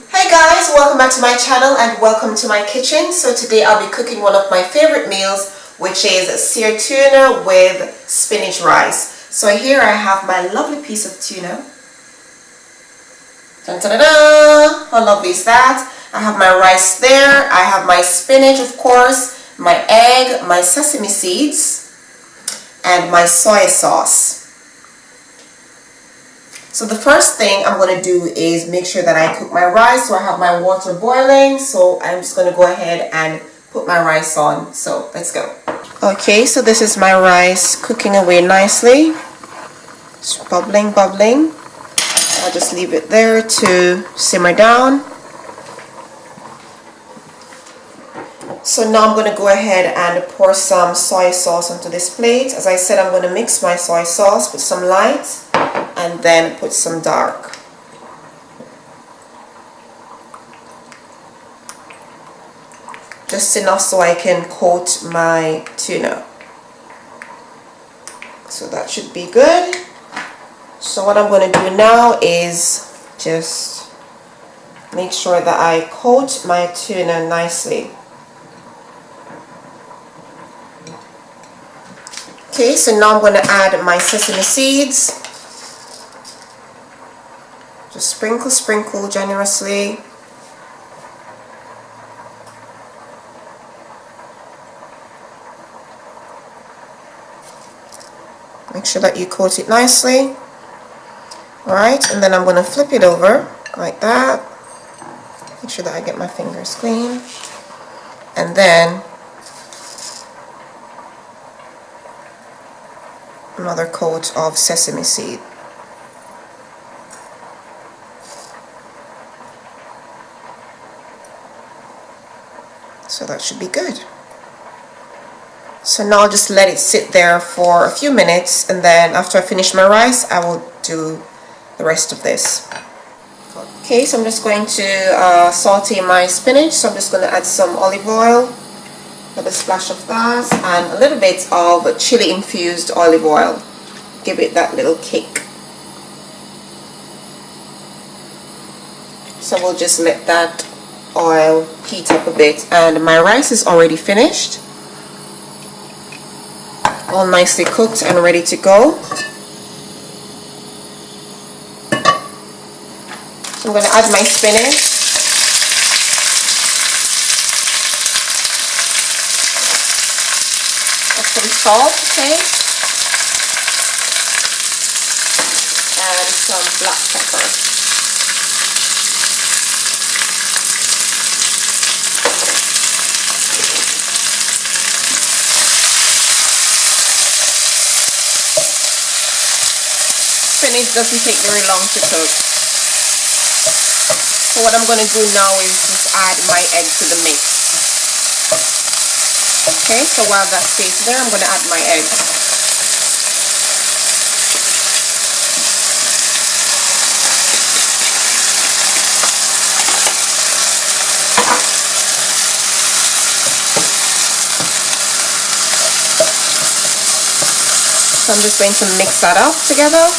Hey guys, welcome back to my channel and welcome to my kitchen. So today I'll be cooking one of my favorite meals, which is seared tuna with spinach rice. So here I have my lovely piece of tuna. Dun, dun, dun, dun. How lovely is that? I have my rice there. I have my spinach, of course, my egg, my sesame seeds, and my soy sauce. So the first thing I'm going to do is make sure that I cook my rice. So I have my water boiling. So I'm just going to go ahead and put my rice on. So let's go. Okay, so this is my rice cooking away nicely. It's bubbling, bubbling. I'll just leave it there to simmer down. So now I'm going to go ahead and pour some soy sauce onto this plate. As I said, I'm going to mix my soy sauce with some light and then put some dark. Just enough so I can coat my tuna. So that should be good. So what I'm going to do now is just make sure that I coat my tuna nicely. Okay, so now I'm going to add my sesame seeds. Just sprinkle generously. Make sure that you coat it nicely. Alright, and then I'm going to flip it over like that. Make sure that I get my fingers clean. And then another coat of sesame seed. So that should be good. So now I'll just let it sit there for a few minutes, and then after I finish my rice I will do the rest of this. Okay, so I'm just going to saute my spinach. So I'm just going to add some olive oil, a splash of that, and a little bit of chili infused olive oil. Give it that little kick. So we'll just let that oil heat up a bit, and my rice is already finished, all nicely cooked and ready to go. So I'm going to add my spinach. Add some salt to taste, and some black pepper. Spinach doesn't take very long to cook. So what I'm going to do now is just add my egg to the mix. Okay, so while that stays there, I'm going to add my egg. So I'm just going to mix that up together.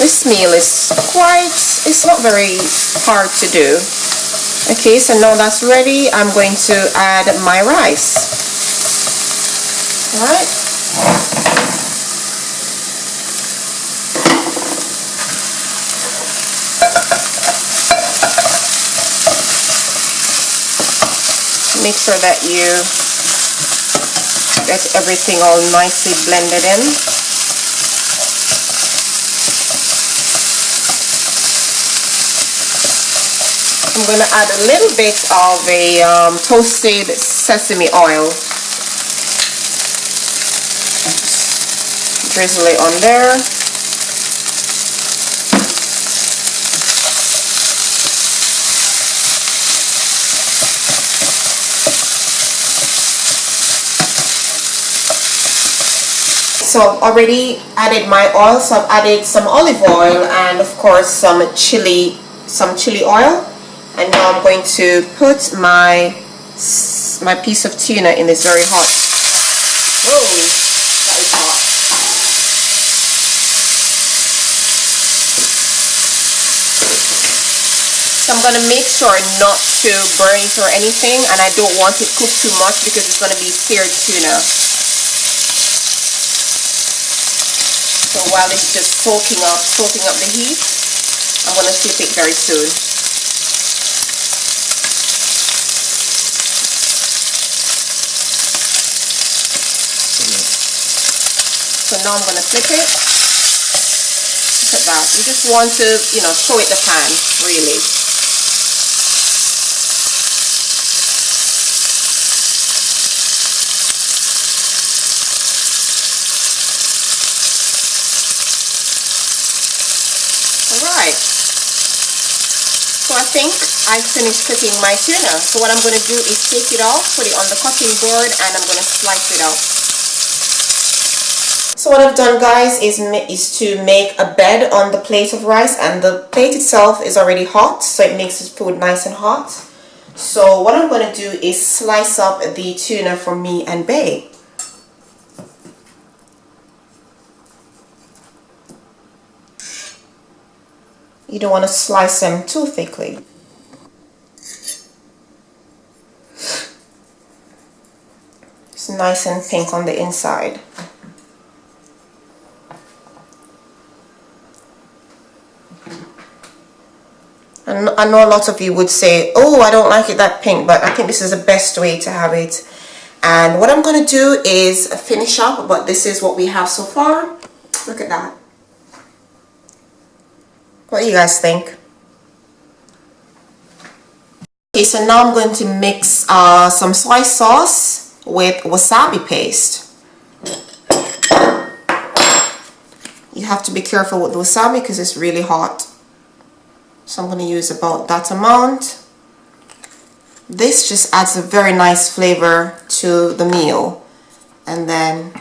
This meal is it's not very hard to do. Okay, so now that's ready, I'm going to add my rice. Alright. Make sure that you get everything all nicely blended in. I'm going to add a little bit of a toasted sesame oil. Drizzle it on there. So I've already added my oil, so I've added some olive oil and of course some chili oil. And now I'm going to put my piece of tuna in this very hot. Whoa, that is hot. So I'm going to make sure not to burn it or anything, and I don't want it cooked too much because it's going to be seared tuna. So while it's just soaking up the heat, I'm going to flip it very soon. So now I'm going to flip it. Look at that. You just want to, show it the pan, really. Alright. So I think I finished cooking my tuna. So what I'm going to do is take it off, put it on the cutting board, and I'm going to slice it up. So what I've done, guys, is to make a bed on the plate of rice, and the plate itself is already hot, so it makes the food nice and hot. So what I'm going to do is slice up the tuna for me and Bae. You don't want to slice them too thickly. It's nice and pink on the inside. And I know a lot of you would say, oh, I don't like it that pink, but I think this is the best way to have it. And what I'm going to do is finish up, but this is what we have so far. Look at that. What do you guys think? Okay, so now I'm going to mix some soy sauce with wasabi paste. You have to be careful with the wasabi because it's really hot. So I'm going to use about that amount. This just adds a very nice flavor to the meal. And then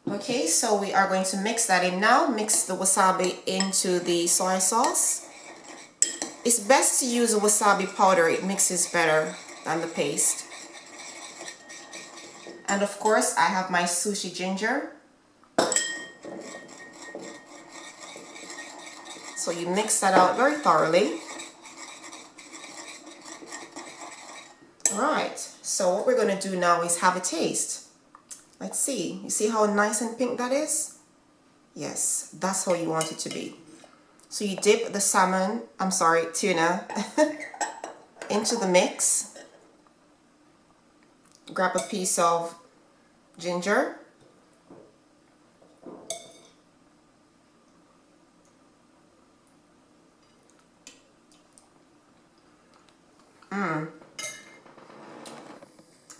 okay, so we are going to mix that in now. Mix the wasabi into the soy sauce. It's best to use a wasabi powder. It mixes better than the paste. And of course, I have my sushi ginger. So you mix that out very thoroughly. Alright, so what we're going to do now is have a taste. Let's see. You see how nice and pink that is? Yes, that's how you want it to be. So you dip the tuna into the mix. Grab a piece of ginger.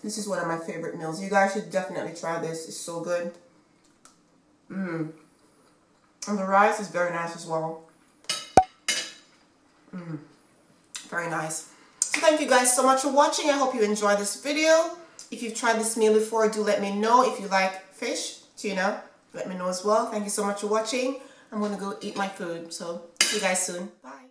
This is one of my favorite meals. You guys should definitely try this. It's so good. And the rice is very nice as well. Very nice. So thank you guys so much for watching. I hope you enjoyed this video. If you've tried this meal before, do let me know. If you like fish, tuna, let me know as well. Thank you so much for watching. I'm going to go eat my food. So see you guys soon. Bye.